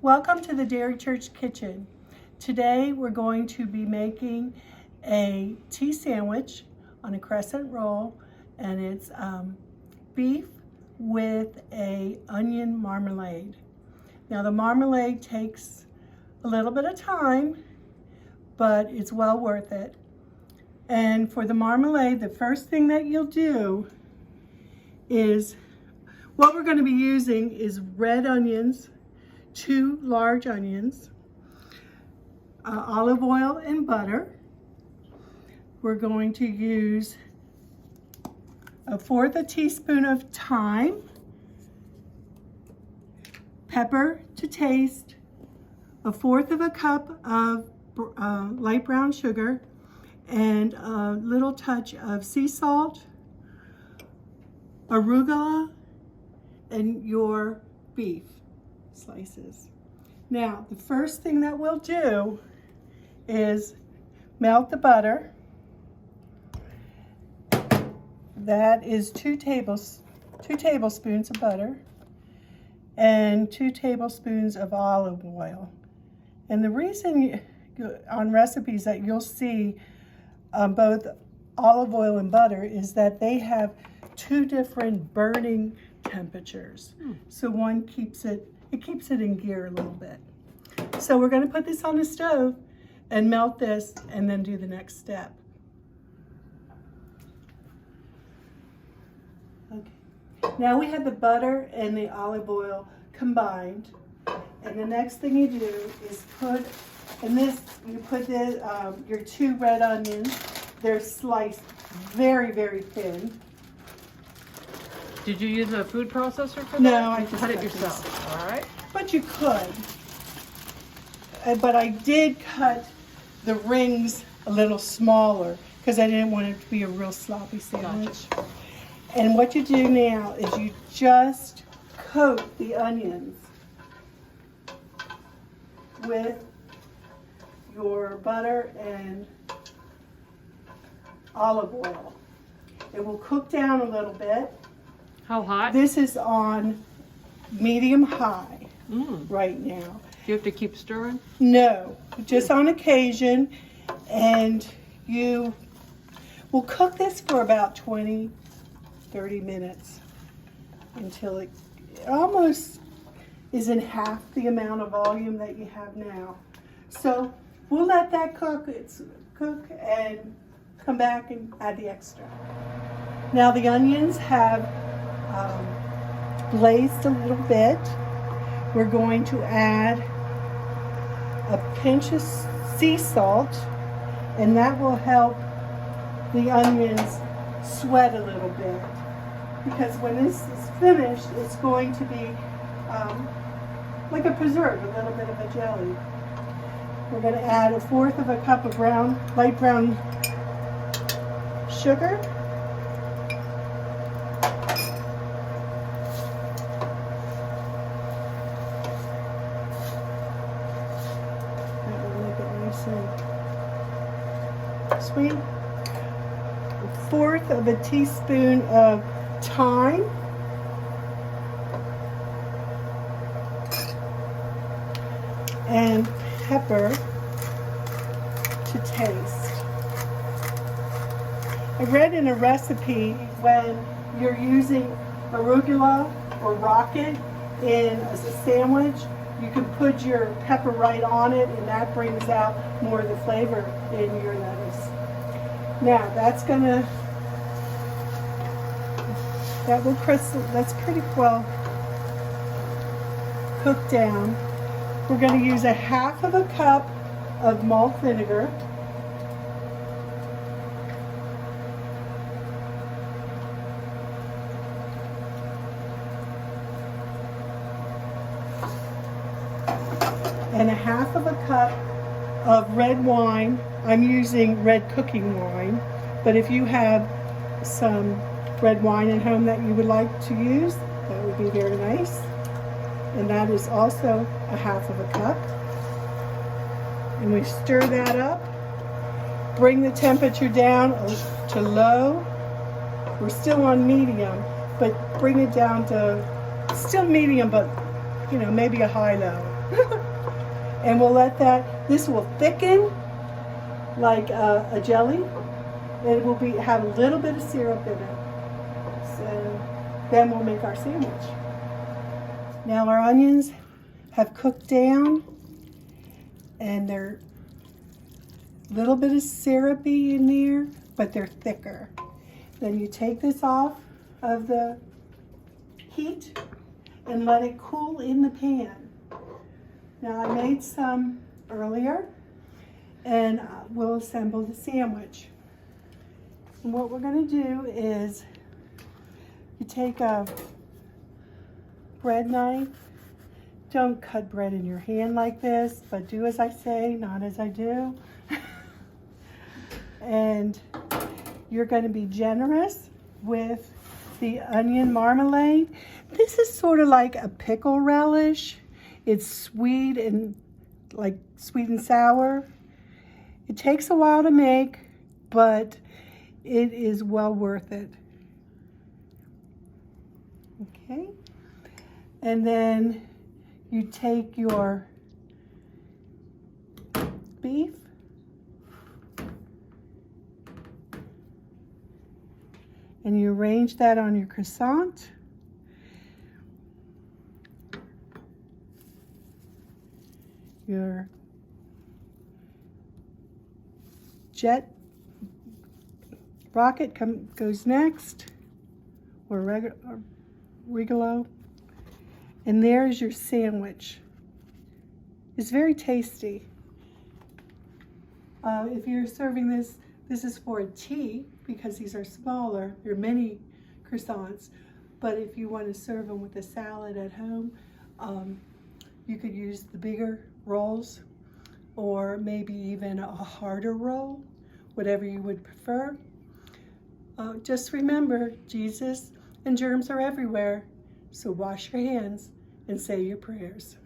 Welcome to the Dairy Church Kitchen. Today we're going to be making a tea sandwich on a crescent roll, and it's beef with a onion marmalade. Now the marmalade takes a little bit of time, but it's well worth it. And for the marmalade, the first thing that you'll do is, what we're going to be using is red onions, 2 large onions, olive oil and butter. We're going to use 1/4 teaspoon of thyme, pepper to taste, 1/4 cup of light brown sugar, and a little touch of sea salt, arugula, and your beef slices. Now, the first thing that we'll do is melt the butter. That is 2 tablespoons of butter and 2 tablespoons of olive oil. And the reason on recipes that you'll see both olive oil and butter is that they have 2 different burning temperatures. So one keeps it in gear a little bit. So we're going to put this on the stove and melt this and then do the next step. Okay. Now we have the butter and the olive oil combined, and the next thing you do is put your 2 red onions. They're sliced very, very thin. Did you use a food processor for that? No, I just cut it cut yourself. this. All right. But you could. But I did cut the rings a little smaller because I didn't want it to be a real sloppy sandwich. Gotcha. And what you do now is you just coat the onions with your butter and olive oil. It will cook down a little bit. How hot? This is on medium high right now. Do you have to keep stirring? No, just on occasion. And you will cook this for about 20-30 minutes until it almost is in half the amount of volume that you have now. So we'll let that cook and come back and add the extra. Now the onions have glazed a little bit. We're going to add a pinch of sea salt, and that will help the onions sweat a little bit, because when this is finished, it's going to be like a preserve, a little bit of a jelly. We're going to add 1/4 cup of light brown sugar. Sweet. 1/4 teaspoon of thyme, and pepper to taste. I read in a recipe when you're using arugula or rocket in a sandwich, you can put your pepper right on it, and that brings out more of the flavor in your lettuce. Now that's pretty well cooked down. We're going to use 1/2 cup of malt vinegar. And 1/2 cup of red wine. I'm using red cooking wine, but if you have some red wine at home that you would like to use, that would be very nice. And that is also 1/2 cup. And we stir that up. Bring the temperature down to low. We're still on medium, but bring it down to still medium, but maybe a high-low. And we'll let that, this will thicken like a jelly. It will have a little bit of syrup in it. So then we'll make our sandwich. Now our onions have cooked down and they're a little bit of syrupy in there, but they're thicker. Then you take this off of the heat and let it cool in the pan. Now I made some earlier and we'll assemble the sandwich. And what we're going to do is you take a bread knife. Don't cut bread in your hand like this, but do as I say, not as I do. And you're going to be generous with the onion marmalade. This is sort of like a pickle relish. It's sweet and like sweet and sour. It takes a while to make, but it is well worth it. Okay. And then you take your beef and you arrange that on your croissant. Your jet rocket goes next, or regalo. And there's your sandwich. It's very tasty. If you're serving this, this is for a tea because these are smaller. There are many croissants. But if you want to serve them with a salad at home, you could use the bigger rolls or maybe even a harder roll, whatever you would prefer. Just remember, Jesus and germs are everywhere, so wash your hands and say your prayers.